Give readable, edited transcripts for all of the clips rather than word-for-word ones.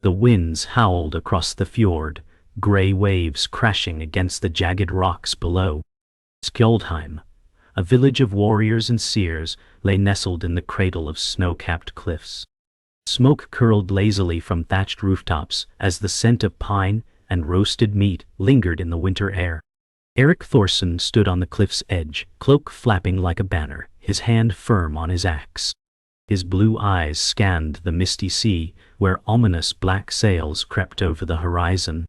The winds howled across the fjord, grey waves crashing against the jagged rocks below. Skjoldheim, a village of warriors and seers, lay nestled in the cradle of snow-capped cliffs. Smoke curled lazily from thatched rooftops as the scent of pine and roasted meat lingered in the winter air. Erik Thorson stood on the cliff's edge, cloak flapping like a banner, his hand firm on his axe. His blue eyes scanned the misty sea, where ominous black sails crept over the horizon.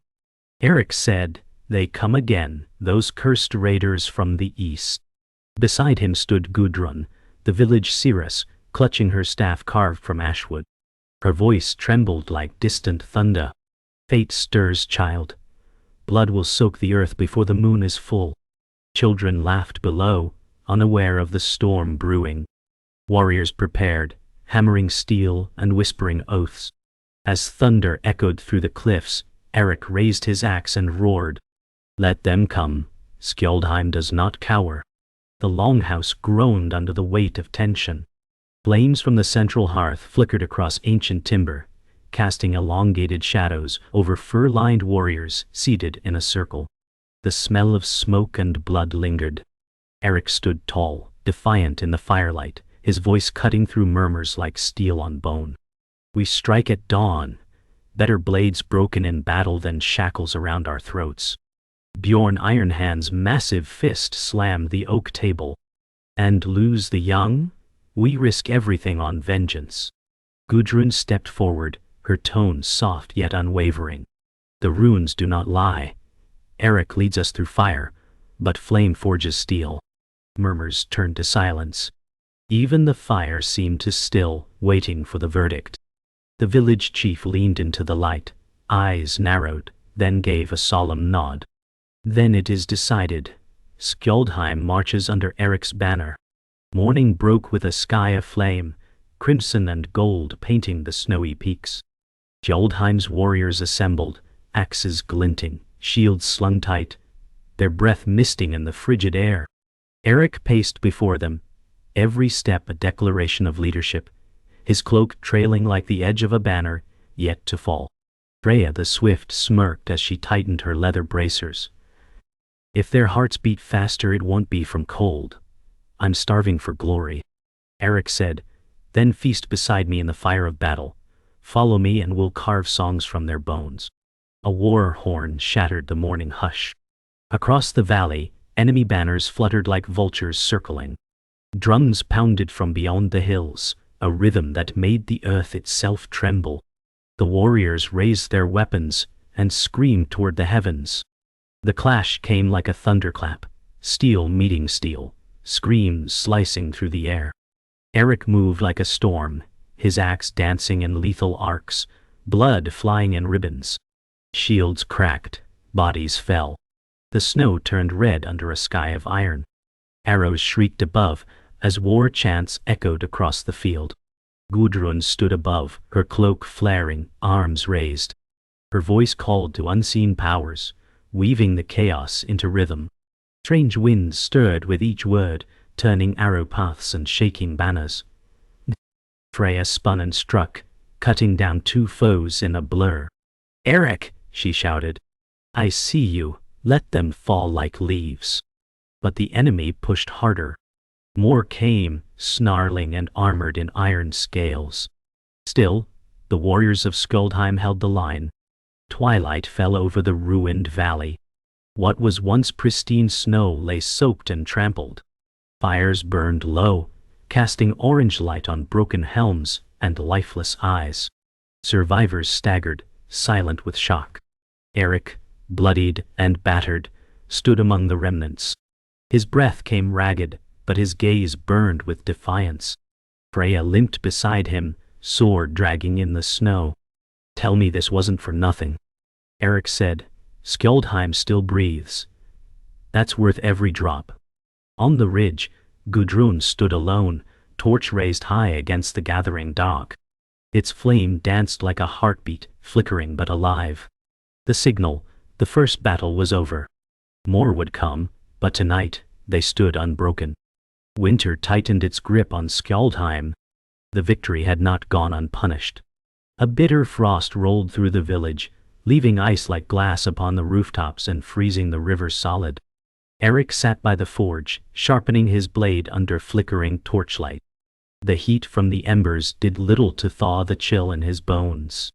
Erik said, "They come again, those cursed raiders from the east." Beside him stood Gudrun, the village seeress, clutching her staff carved from ashwood. Her voice trembled like distant thunder. "Fate stirs, child. Blood will soak the earth before the moon is full." Children laughed below, unaware of the storm brewing. Warriors prepared, hammering steel and whispering oaths. As thunder echoed through the cliffs, Erik raised his axe and roared, "Let them come. Skjoldheim does not cower." The longhouse groaned under the weight of tension. Flames from the central hearth flickered across ancient timber, casting elongated shadows over fur-lined warriors seated in a circle. The smell of smoke and blood lingered. Erik stood tall, defiant in the firelight, his voice cutting through murmurs like steel on bone. "We strike at dawn. Better blades broken in battle than shackles around our throats." Bjorn Ironhand's massive fist slammed the oak table. "And lose the young? We risk everything on vengeance." Gudrun stepped forward, her tone soft yet unwavering. "The runes do not lie. Erik leads us through fire, but flame forges steel." Murmurs turned to silence. Even the fire seemed to still, waiting for the verdict. The village chief leaned into the light, eyes narrowed, then gave a solemn nod. "Then it is decided. Skjoldheim marches under Erik's banner." Morning broke with a sky aflame, crimson and gold painting the snowy peaks. Skjoldheim's warriors assembled, axes glinting, shields slung tight, their breath misting in the frigid air. Erik paced before them, every step a declaration of leadership, his cloak trailing like the edge of a banner, yet to fall. Freya the Swift smirked as she tightened her leather bracers. "If their hearts beat faster, it won't be from cold. I'm starving for glory." Erik said, "Then feast beside me in the fire of battle. Follow me and we'll carve songs from their bones." A war horn shattered the morning hush. Across the valley, enemy banners fluttered like vultures circling. Drums pounded from beyond the hills, a rhythm that made the earth itself tremble. The warriors raised their weapons and screamed toward the heavens. The clash came like a thunderclap, steel meeting steel, screams slicing through the air. Erik moved like a storm, his axe dancing in lethal arcs, blood flying in ribbons. Shields cracked, bodies fell. The snow turned red under a sky of iron. Arrows shrieked above as war chants echoed across the field. Gudrun stood above, her cloak flaring, arms raised. Her voice called to unseen powers, weaving the chaos into rhythm. Strange winds stirred with each word, turning arrow paths and shaking banners. Freya spun and struck, cutting down two foes in a blur. "Erik," she shouted, "I see you, let them fall like leaves." But the enemy pushed harder. More came, snarling and armored in iron scales. Still, the warriors of Skjoldheim held the line. Twilight fell over the ruined valley. What was once pristine snow lay soaked and trampled. Fires burned low, casting orange light on broken helms and lifeless eyes. Survivors staggered, silent with shock. Erik, bloodied and battered, stood among the remnants. His breath came ragged, but his gaze burned with defiance. Freya limped beside him, sword dragging in the snow. "Tell me this wasn't for nothing." Erik said, "Skjoldheim still breathes. That's worth every drop." On the ridge, Gudrun stood alone, torch raised high against the gathering dark. Its flame danced like a heartbeat, flickering but alive. The signal, the first battle was over. More would come, but tonight, they stood unbroken. Winter tightened its grip on Skjoldheim. The victory had not gone unpunished. A bitter frost rolled through the village, leaving ice like glass upon the rooftops and freezing the river solid. Eric sat by the forge, sharpening his blade under flickering torchlight. The heat from the embers did little to thaw the chill in his bones.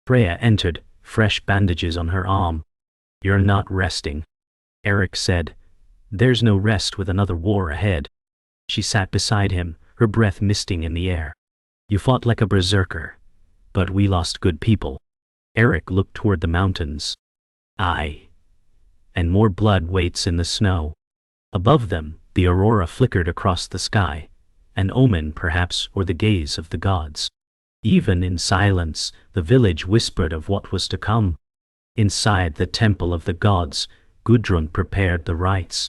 Freya entered, fresh bandages on her arm. "You're not resting," Eric said. "There's no rest with another war ahead." She sat beside him, her breath misting in the air. "You fought like a berserker, but we lost good people." Eric looked toward the mountains. "Aye. And more blood waits in the snow." Above them, the aurora flickered across the sky, an omen perhaps, or the gaze of the gods. Even in silence, the village whispered of what was to come. Inside the temple of the gods, Gudrun prepared the rites.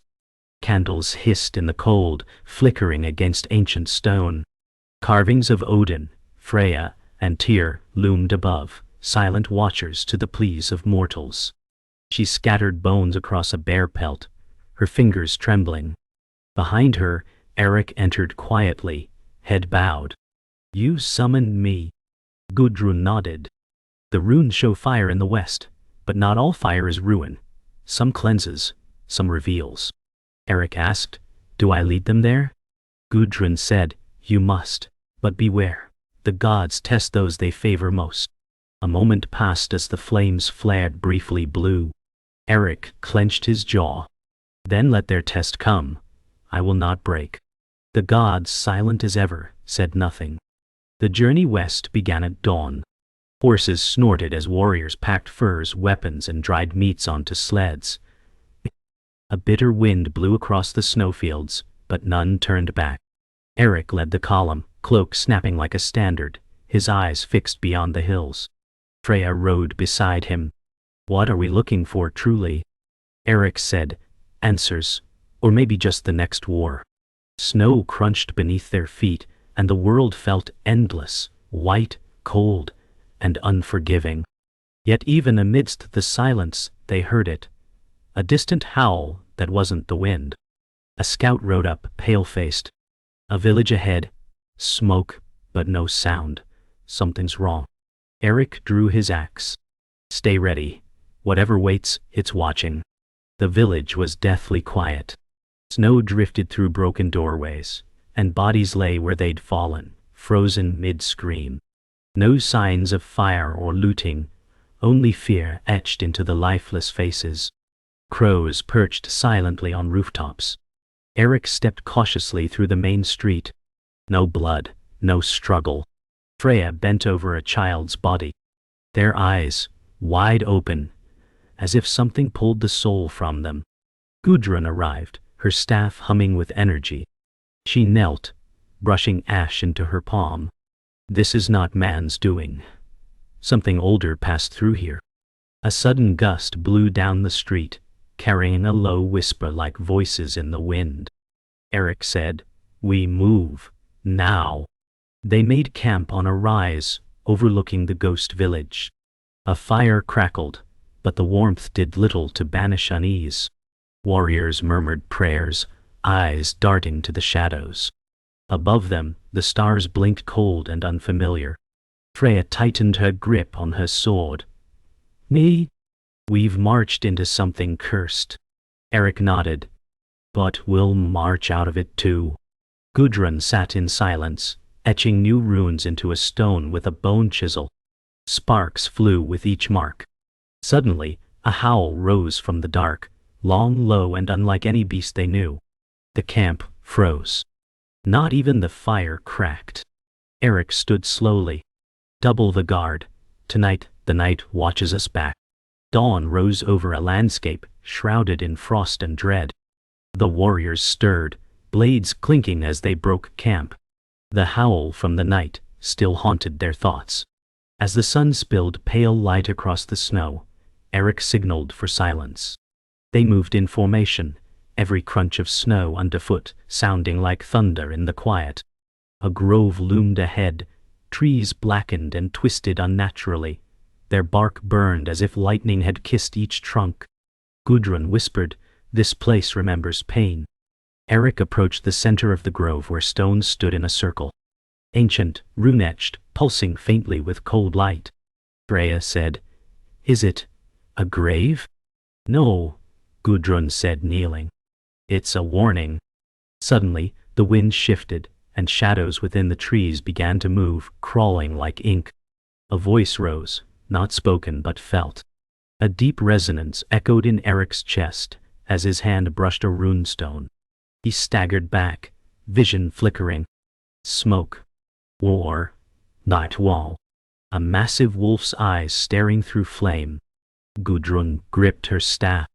Candles hissed in the cold, flickering against ancient stone. Carvings of Odin, Freya, and Tyr loomed above, silent watchers to the pleas of mortals. She scattered bones across a bear pelt, her fingers trembling. Behind her, Eric entered quietly, head bowed. "You summoned me." Gudrun nodded. "The runes show fire in the west, but not all fire is ruin. Some cleanses, some reveals." Eric asked, "Do I lead them there?" Gudrun said, "You must, but beware. The gods test those they favor most." A moment passed as the flames flared briefly blue. Eric clenched his jaw. "Then let their test come. I will not break." The gods, silent as ever, said nothing. The journey west began at dawn. Horses snorted as warriors packed furs, weapons, and dried meats onto sleds. A bitter wind blew across the snowfields, but none turned back. Eric led the column, cloak snapping like a standard, his eyes fixed beyond the hills. Freya rode beside him. "What are we looking for truly?" Eric said, "Answers, or maybe just the next war." Snow crunched beneath their feet, and the world felt endless, white, cold, and unforgiving. Yet even amidst the silence, they heard it. A distant howl that wasn't the wind. A scout rode up, pale-faced. A village ahead. Smoke, but no sound. Something's wrong. Eric drew his axe. "Stay ready. Whatever waits, it's watching." The village was deathly quiet. Snow drifted through broken doorways, and bodies lay where they'd fallen, frozen mid-scream. No signs of fire or looting, only fear etched into the lifeless faces. Crows perched silently on rooftops. Eric stepped cautiously through the main street. No blood, no struggle. Freya bent over a child's body. Their eyes, wide open, as if something pulled the soul from them. Gudrun arrived, her staff humming with energy. She knelt, brushing ash into her palm. "This is not man's doing. Something older passed through here." A sudden gust blew down the street, carrying a low whisper like voices in the wind. Eric said, "We move, now." They made camp on a rise, overlooking the ghost village. A fire crackled, but the warmth did little to banish unease. Warriors murmured prayers, eyes darting to the shadows. Above them, the stars blinked cold and unfamiliar. Freya tightened her grip on her sword. "Me? We've marched into something cursed." Eric nodded. "But we'll march out of it too." Gudrun sat in silence, etching new runes into a stone with a bone chisel. Sparks flew with each mark. Suddenly, a howl rose from the dark, long, low, and unlike any beast they knew. The camp froze. Not even the fire cracked. Eric stood slowly. "Double the guard. Tonight, the night watches us back." Dawn rose over a landscape shrouded in frost and dread. The warriors stirred, blades clinking as they broke camp. The howl from the night still haunted their thoughts. As the sun spilled pale light across the snow, Eric signaled for silence. They moved in formation, every crunch of snow underfoot sounding like thunder in the quiet. A grove loomed ahead, trees blackened and twisted unnaturally, their bark burned as if lightning had kissed each trunk. Gudrun whispered, "This place remembers pain." Eric approached the center of the grove where stones stood in a circle. ancient, rune-etched, pulsing faintly with cold light. Freya said, "Is it a grave?" "No," Gudrun said, kneeling. "It's a warning." Suddenly, the wind shifted, and shadows within the trees began to move, crawling like ink. A voice rose, not spoken but felt. A deep resonance echoed in Eric's chest as his hand brushed a runestone. He staggered back, vision flickering. Smoke. War. Night wall. A massive wolf's eyes staring through flame. Gudrun gripped her staff.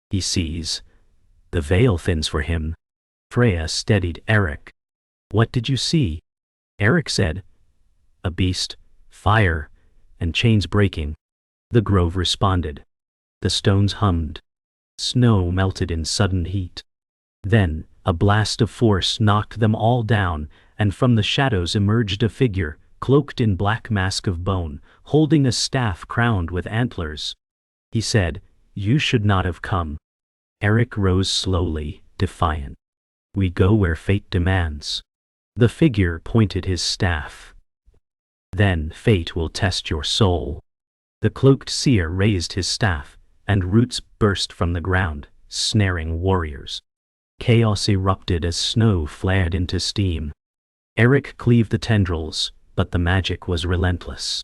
He sees. The veil thins for him. Freya steadied Eric. "What did you see?" Eric said. "A beast, fire, and chains breaking." The grove responded. The stones hummed. Snow melted in sudden heat. Then, a blast of force knocked them all down, and from the shadows emerged a figure, cloaked in black mask of bone, holding a staff crowned with antlers. He said, "You should not have come." Eric rose slowly, defiant. "We go where fate demands." The figure pointed his staff. "Then fate will test your soul." The cloaked seer raised his staff, and roots burst from the ground, snaring warriors. Chaos erupted as snow flared into steam. Eric cleaved the tendrils, but the magic was relentless.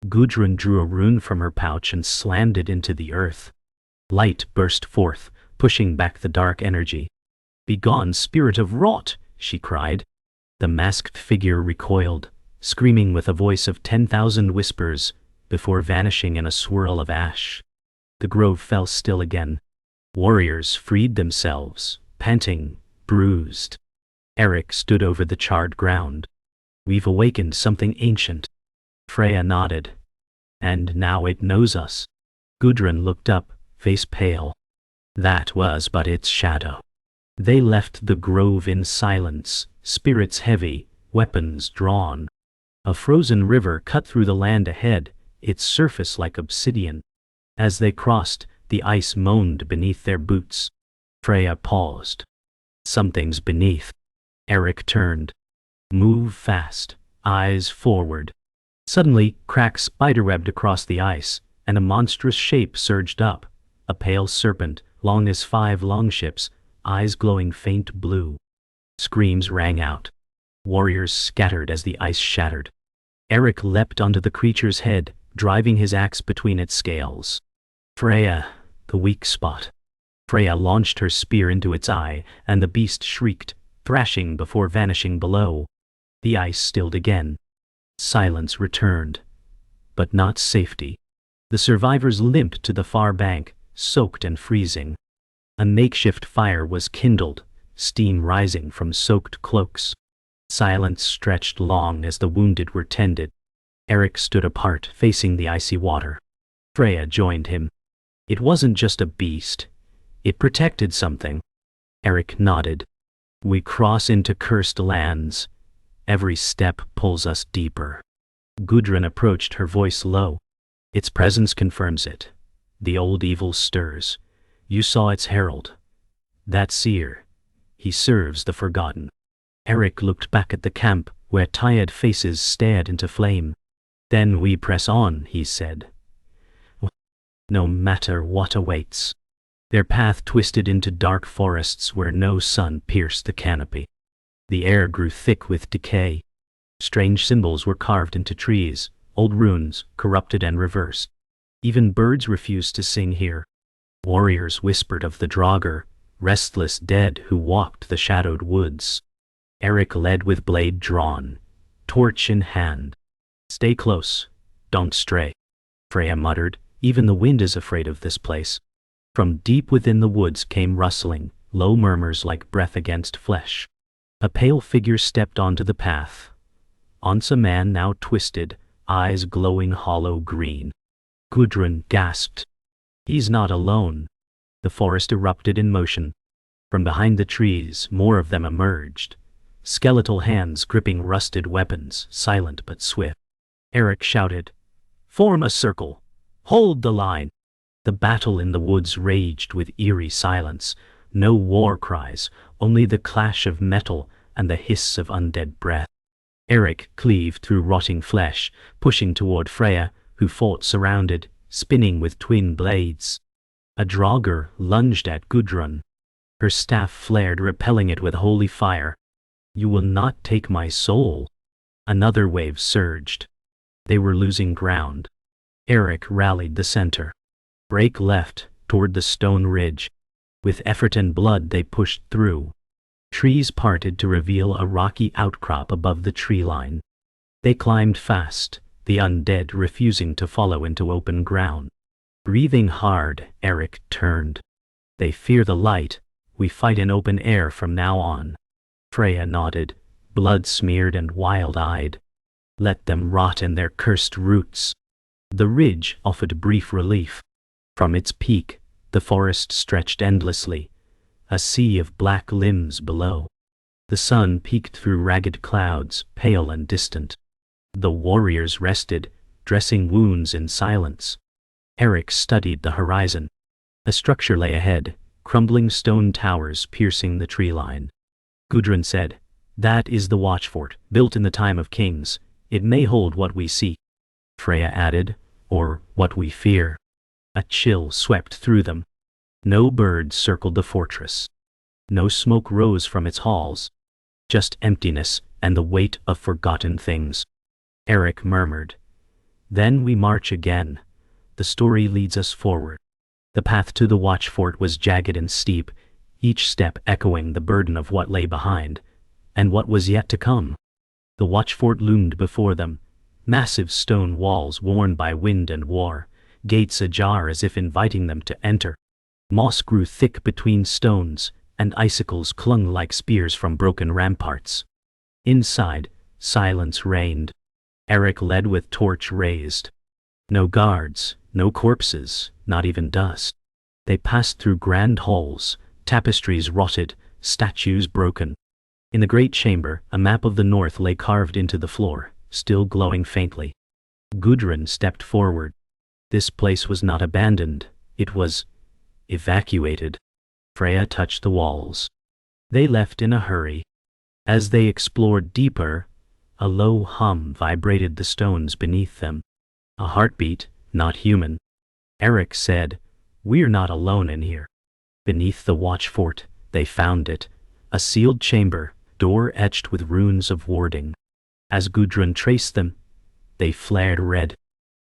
Gudrun drew a rune from her pouch and slammed it into the earth. Light burst forth, pushing back the dark energy. "Begone, spirit of rot!" she cried. The masked figure recoiled, screaming with a voice of 10,000 whispers, before vanishing in a swirl of ash. The grove fell still again. Warriors freed themselves, panting, bruised. Eric stood over the charred ground. "We've awakened something ancient." Freya nodded. "And now it knows us." Gudrun looked up, face pale. That was but its shadow. They left the grove in silence, spirits heavy, weapons drawn. A frozen river cut through the land ahead, its surface like obsidian. As they crossed, the ice moaned beneath their boots. Freya paused. "Something's beneath." Eric turned. "Move fast, eyes forward." Suddenly, cracks spiderwebbed across the ice, and a monstrous shape surged up, a pale serpent, long as 5 longships, eyes glowing faint blue. Screams rang out. Warriors scattered as the ice shattered. Eric leapt onto the creature's head, driving his axe between its scales. "Freya, the weak spot." Freya launched her spear into its eye, and the beast shrieked, thrashing before vanishing below. The ice stilled again. Silence returned. But not safety. The survivors limped to the far bank, soaked and freezing. A makeshift fire was kindled, steam rising from soaked cloaks. Silence stretched long as the wounded were tended. Eric stood apart, facing the icy water. Freya joined him. "It wasn't just a beast. It protected something." Eric nodded. "We cross into cursed lands. Every step pulls us deeper." Gudrun approached, her voice low. "Its presence confirms it. The old evil stirs. You saw its herald. That seer. He serves the forgotten." Eric looked back at the camp, where tired faces stared into flame. "Then we press on," he said. "No matter what awaits." Their path twisted into dark forests where no sun pierced the canopy. The air grew thick with decay. Strange symbols were carved into trees, old runes, corrupted and reversed. Even birds refused to sing here. Warriors whispered of the Draugr, restless dead who walked the shadowed woods. Eric led with blade drawn, torch in hand. "Stay close, don't stray," Freya muttered. "Even the wind is afraid of this place." From deep within the woods came rustling, low murmurs like breath against flesh. A pale figure stepped onto the path. Once a man, now twisted, eyes glowing hollow green. Gudrun gasped. "He's not alone." The forest erupted in motion. From behind the trees, more of them emerged. Skeletal hands gripping rusted weapons, silent but swift. Eric shouted, "Form a circle! Hold the line!" The battle in the woods raged with eerie silence. No war cries, only the clash of metal and the hiss of undead breath. Eric cleaved through rotting flesh, pushing toward Freya, who fought surrounded, spinning with twin blades. A Draugr lunged at Gudrun. Her staff flared, repelling it with holy fire. "You will not take my soul." Another wave surged. They were losing ground. Eric rallied the center. Break left, toward the stone ridge. With effort and blood they pushed through. Trees parted to reveal a rocky outcrop above the tree line. They climbed fast, the undead refusing to follow into open ground. Breathing hard, Eric turned. "They fear the light. We fight in open air from now on." Freya nodded, blood-smeared and wild-eyed. "Let them rot in their cursed roots." The ridge offered brief relief. From its peak, the forest stretched endlessly, a sea of black limbs below. The sun peeked through ragged clouds, pale and distant. The warriors rested, dressing wounds in silence. Eric studied the horizon. A structure lay ahead, crumbling stone towers piercing the tree line. Gudrun said, "That is the watchfort, built in the time of kings. It may hold what we seek." Freya added, "Or what we fear." A chill swept through them. No birds circled the fortress. No smoke rose from its halls. Just emptiness and the weight of forgotten things. Eric murmured, "Then we march again. The story leads us forward." The path to the watchfort was jagged and steep, each step echoing the burden of what lay behind, and what was yet to come. The watchfort loomed before them, massive stone walls worn by wind and war, gates ajar as if inviting them to enter. Moss grew thick between stones, and icicles clung like spears from broken ramparts. Inside, silence reigned. Eric led with torch raised. No guards, no corpses, not even dust. They passed through grand halls, tapestries rotted, statues broken. In the great chamber, a map of the north lay carved into the floor, still glowing faintly. Gudrun stepped forward. This place was not abandoned, it was evacuated. Freya touched the walls. They left in a hurry. As they explored deeper, a low hum vibrated the stones beneath them. A heartbeat, not human. Eric said, "We're not alone in here." Beneath the watchfort, they found it, a sealed chamber, door etched with runes of warding. As Gudrun traced them, they flared red.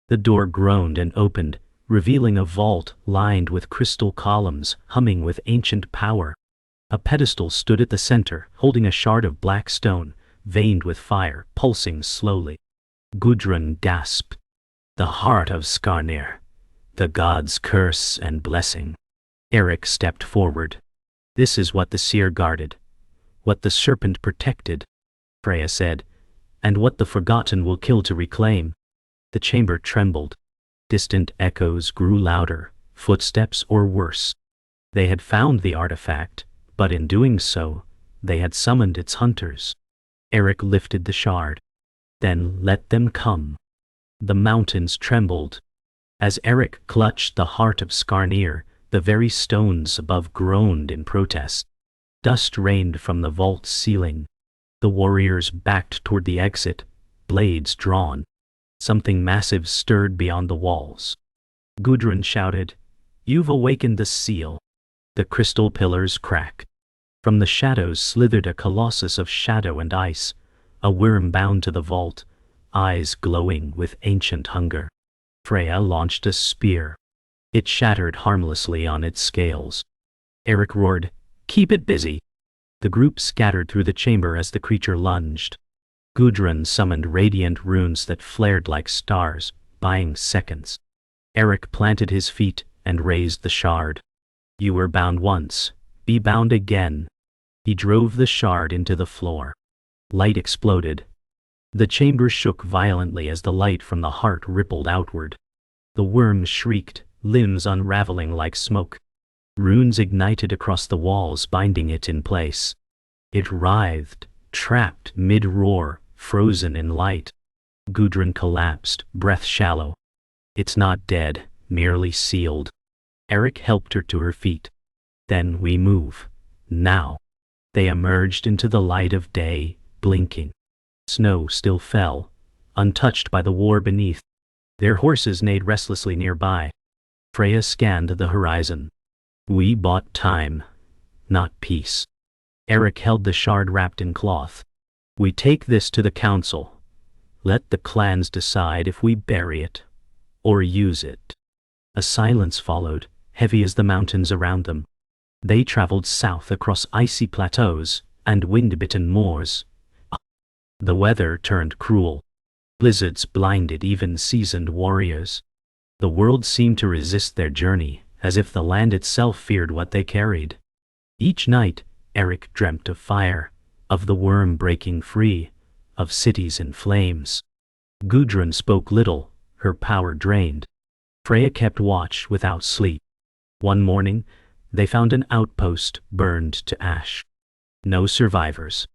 The door groaned and opened, revealing a vault lined with crystal columns humming with ancient power. A pedestal stood at the center, holding a shard of black stone, veined with fire, pulsing slowly. Gudrun gasped. "The heart of Skarnir, the god's curse and blessing." Eric stepped forward. "This is what the seer guarded, what the serpent protected," Freya said, "and what the forgotten will kill to reclaim." The chamber trembled. Distant echoes grew louder, footsteps or worse. They had found the artifact, but in doing so, they had summoned its hunters. Eric lifted the shard. "Then let them come." The mountains trembled. As Eric clutched the heart of Skarnir, the very stones above groaned in protest. Dust rained from the vault's ceiling. The warriors backed toward the exit, blades drawn. Something massive stirred beyond the walls. Gudrun shouted, "You've awakened the seal." The crystal pillars cracked. From the shadows slithered a colossus of shadow and ice, a worm bound to the vault, eyes glowing with ancient hunger. Freya launched a spear. It shattered harmlessly on its scales. Eric roared, "Keep it busy." The group scattered through the chamber as the creature lunged. Gudrun summoned radiant runes that flared like stars, buying seconds. Eric planted his feet and raised the shard. "You were bound once, be bound again." He drove the shard into the floor. Light exploded. The chamber shook violently as the light from the heart rippled outward. The worm shrieked, limbs unraveling like smoke. Runes ignited across the walls, binding it in place. It writhed, trapped mid-roar, frozen in light. Gudrun collapsed, breath shallow. "It's not dead, merely sealed." Eric helped her to her feet. "Then we move. Now." They emerged into the light of day, blinking. Snow still fell, untouched by the war beneath. Their horses neighed restlessly nearby. Freya scanned the horizon. We bought time, not peace. Eric held the shard wrapped in cloth. We take this to the council. Let the clans decide if we bury it or use it. A silence followed, heavy as the mountains around them. They traveled south across icy plateaus and wind-bitten moors. The weather turned cruel. Blizzards blinded even seasoned warriors. The world seemed to resist their journey, as if the land itself feared what they carried. Each night, Eric dreamt of fire, of the worm breaking free, of cities in flames. Gudrun spoke little, her power drained. Freya kept watch without sleep. One morning, they found an outpost burned to ash. No survivors.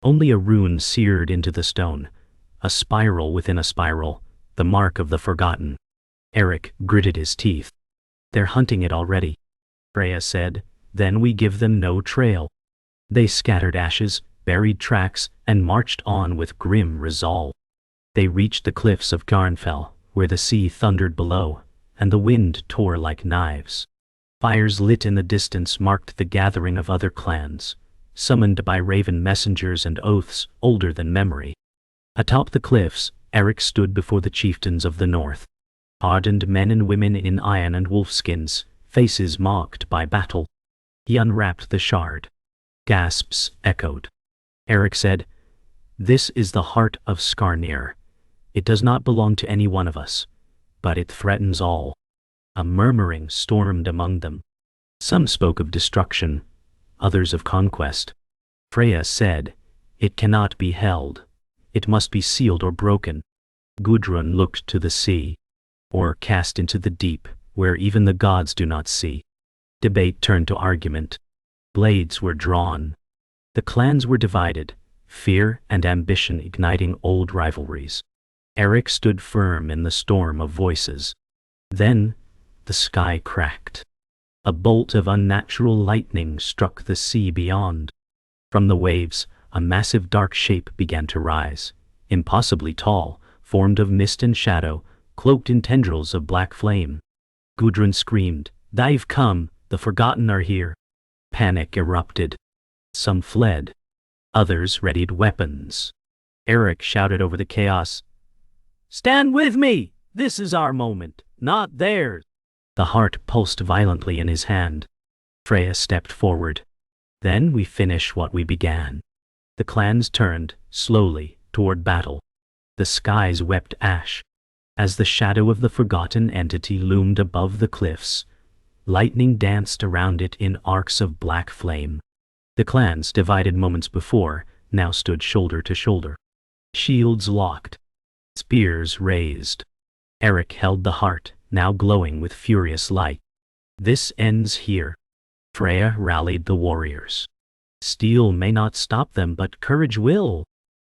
Only a rune seared into the stone, a spiral within a spiral, the mark of the forgotten. Eric gritted his teeth. They're hunting it already, Freya said. Then we give them no trail. They scattered ashes, buried tracks, and marched on with grim resolve. They reached the cliffs of Garnfell, where the sea thundered below, and the wind tore like knives. Fires lit in the distance marked the gathering of other clans, summoned by raven messengers and oaths older than memory. Atop the cliffs, Eric stood before the chieftains of the north. Hardened men and women in iron and wolfskins, faces marked by battle. He unwrapped the shard. Gasps echoed. Eric said, "This is the heart of Skarnir. It does not belong to any one of us, but it threatens all." A murmuring stormed among them. Some spoke of destruction, others of conquest. Freya said, "It cannot be held. It must be sealed or broken." Gudrun looked to the sea, or cast into the deep, where even the gods do not see. Debate turned to argument. Blades were drawn. The clans were divided, fear and ambition igniting old rivalries. Eric stood firm in the storm of voices. Then, the sky cracked. A bolt of unnatural lightning struck the sea beyond. From the waves, a massive dark shape began to rise, impossibly tall, formed of mist and shadow, cloaked in tendrils of black flame. Gudrun screamed, "They've come! The Forgotten are here!" Panic erupted. Some fled. Others readied weapons. Eric shouted over the chaos, "Stand with me! This is our moment, not theirs!" The heart pulsed violently in his hand. Freya stepped forward. "Then we finish what we began." The clans turned, slowly, toward battle. The skies wept ash. As the shadow of the forgotten entity loomed above the cliffs, lightning danced around it in arcs of black flame. The clans, divided moments before, now stood shoulder to shoulder. Shields locked. Spears raised. Eric held the heart, now glowing with furious light. "This ends here." Freya rallied the warriors. "Steel may not stop them, but courage will."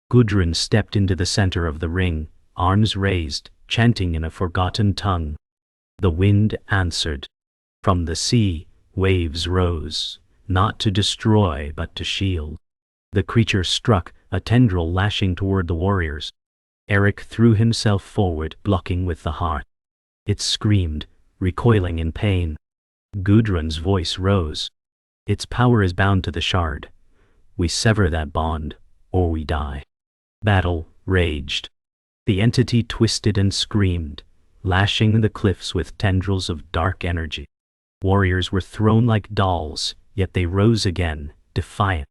Gudrun stepped into the center of the ring, arms raised, chanting in a forgotten tongue. The wind answered. From the sea, waves rose, not to destroy but to shield. The creature struck, a tendril lashing toward the warriors. Eric threw himself forward, blocking with the heart. It screamed, recoiling in pain. Gudrun's voice rose. "Its power is bound to the shard. We sever that bond, or we die." Battle raged. The entity twisted and screamed, lashing the cliffs with tendrils of dark energy. Warriors were thrown like dolls, yet they rose again, defiant.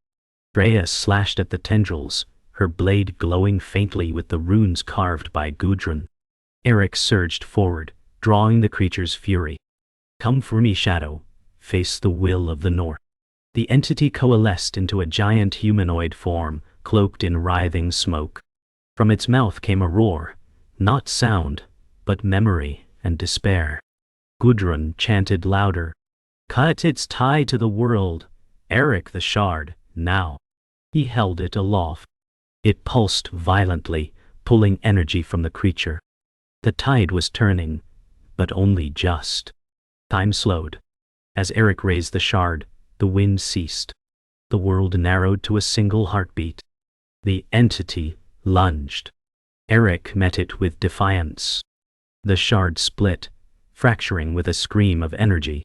Freya slashed at the tendrils, her blade glowing faintly with the runes carved by Gudrun. Eric surged forward, drawing the creature's fury. "Come for me, Shadow. Face the will of the North." The entity coalesced into a giant humanoid form, cloaked in writhing smoke. From its mouth came a roar, not sound, but memory and despair. Gudrun chanted louder, "Cut its tie to the world, Eric the Shard, now." He held it aloft. It pulsed violently, pulling energy from the creature. The tide was turning, but only just. Time slowed. As Eric raised the shard, the wind ceased. The world narrowed to a single heartbeat. The entity lunged. Eric met it with defiance. The shard split, fracturing with a scream of energy.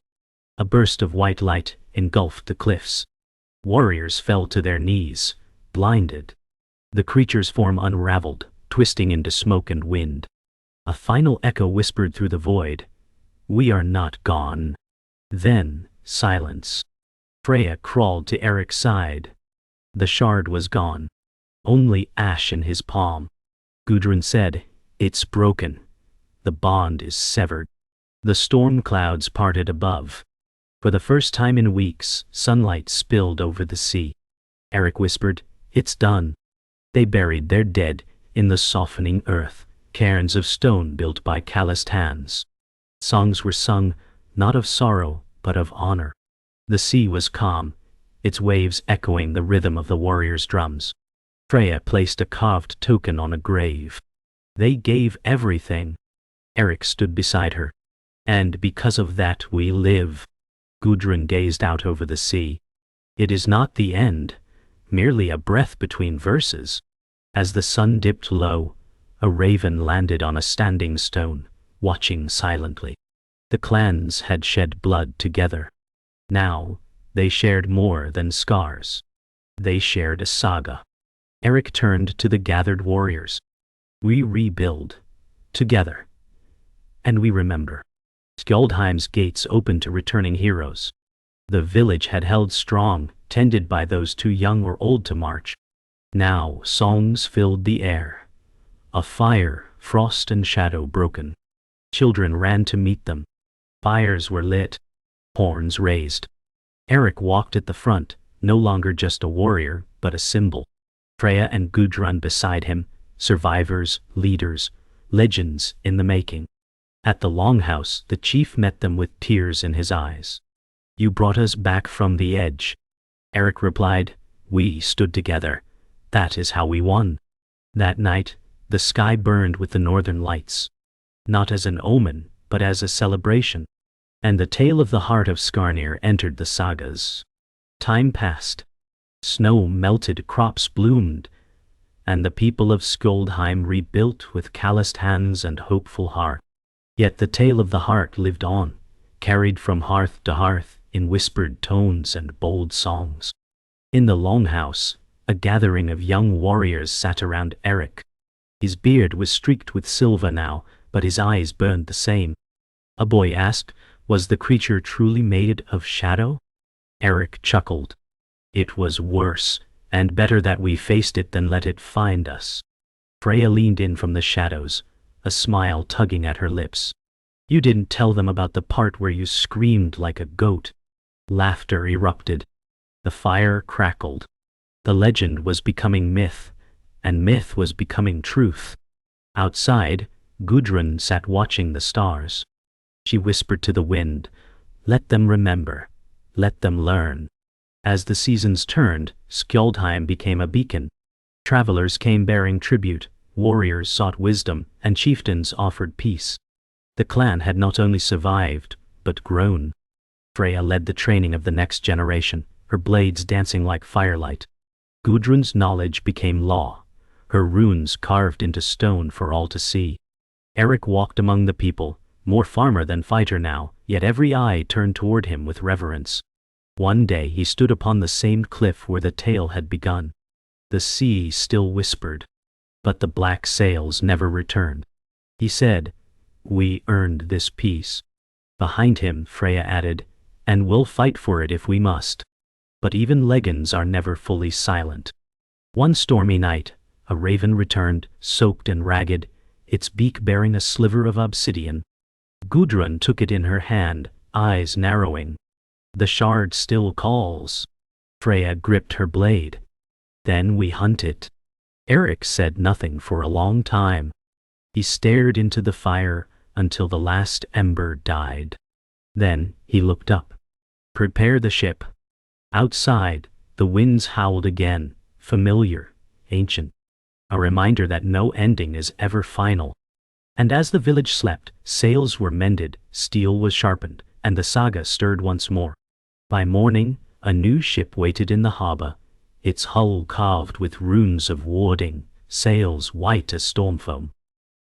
A burst of white light engulfed the cliffs. Warriors fell to their knees, blinded. The creature's form unraveled, twisting into smoke and wind. A final echo whispered through the void, "We are not gone." Then, silence. Freya crawled to Eric's side. The shard was gone. Only ash in his palm. Gudrun said, "It's broken. The bond is severed." The storm clouds parted above. For the first time in weeks, sunlight spilled over the sea. Eric whispered, "It's done." They buried their dead in the softening earth, cairns of stone built by calloused hands. Songs were sung, not of sorrow, but of honor. The sea was calm, its waves echoing the rhythm of the warriors' drums. Freya placed a carved token on a grave. They gave everything. Eric stood beside her. "And because of that we live." Gudrun gazed out over the sea. "It is not the end, merely a breath between verses." As the sun dipped low, a raven landed on a standing stone, watching silently. The clans had shed blood together. Now, they shared more than scars. They shared a saga. Eric turned to the gathered warriors. "We rebuild, together. And we remember." Skjoldheim's gates opened to returning heroes. The village had held strong, tended by those too young or old to march. Now songs filled the air. A fire, frost and shadow broken. Children ran to meet them. Fires were lit. Horns raised. Eric walked at the front, no longer just a warrior, but a symbol. Freya and Gudrun beside him, survivors, leaders, legends in the making. At the longhouse, the chief met them with tears in his eyes. "You brought us back from the edge." Eric replied, "We stood together. That is how we won." That night, the sky burned with the northern lights. Not as an omen, but as a celebration. And the tale of the heart of Skarnir entered the sagas. Time passed. Snow melted, crops bloomed, and the people of Skjoldheim rebuilt with calloused hands and hopeful heart. Yet the tale of the heart lived on, carried from hearth to hearth in whispered tones and bold songs. In the longhouse, a gathering of young warriors sat around Eric. His beard was streaked with silver now, but his eyes burned the same. A boy asked, "Was the creature truly made of shadow?" Eric chuckled. "It was worse, and better that we faced it than let it find us." Freya leaned in from the shadows, a smile tugging at her lips. "You didn't tell them about the part where you screamed like a goat." Laughter erupted. The fire crackled. The legend was becoming myth, and myth was becoming truth. Outside, Gudrun sat watching the stars. She whispered to the wind, "Let them remember. Let them learn." As the seasons turned, Skjoldheim became a beacon. Travelers came bearing tribute, warriors sought wisdom, and chieftains offered peace. The clan had not only survived, but grown. Freya led the training of the next generation, her blades dancing like firelight. Gudrun's knowledge became law, her runes carved into stone for all to see. Eric walked among the people, more farmer than fighter now, yet every eye turned toward him with reverence. One day he stood upon the same cliff where the tale had begun. The sea still whispered, but the black sails never returned. He said, "We earned this peace." Behind him, Freya added, "And we'll fight for it if we must." But even legends are never fully silent. One stormy night, a raven returned, soaked and ragged, its beak bearing a sliver of obsidian. Gudrun took it in her hand, eyes narrowing. "The shard still calls." Freya gripped her blade. "Then we hunt it." Eric said nothing for a long time. He stared into the fire until the last ember died. Then he looked up. "Prepare the ship." Outside, the winds howled again, familiar, ancient. A reminder that no ending is ever final. And as the village slept, sails were mended, steel was sharpened, and the saga stirred once more. By morning, a new ship waited in the harbor, its hull carved with runes of warding, sails white as storm foam.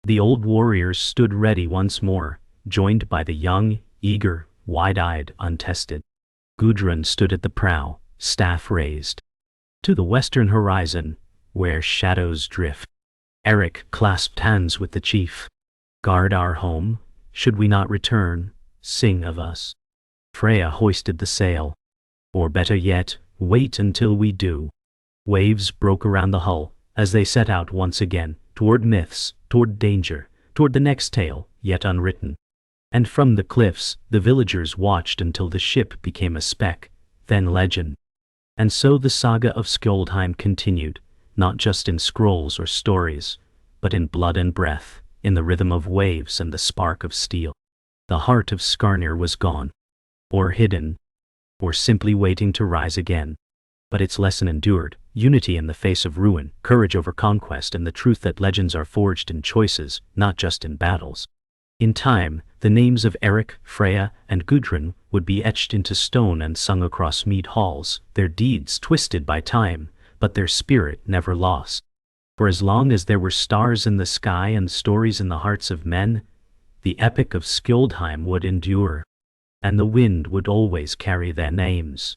The old warriors stood ready once more, joined by the young, eager, wide-eyed, untested. Gudrun stood at the prow, staff raised. To the western horizon, where shadows drift, Eric clasped hands with the chief. Guard our home, should we not return, sing of us. Freya hoisted the sail. Or better yet, wait until we do. Waves broke around the hull, as they set out once again, toward myths, toward danger, toward the next tale, yet unwritten. And from the cliffs, the villagers watched until the ship became a speck, then legend. And so the saga of Skjoldheim continued, not just in scrolls or stories, but in blood and breath, in the rhythm of waves and the spark of steel. The heart of Skarnir was gone, or hidden, or simply waiting to rise again. But its lesson endured, unity in the face of ruin, courage over conquest, and the truth that legends are forged in choices, not just in battles. In time, the names of Eric, Freya, and Gudrun would be etched into stone and sung across mead halls, their deeds twisted by time, but their spirit never lost. For as long as there were stars in the sky and stories in the hearts of men, the epic of Skjoldheim would endure, and the wind would always carry their names.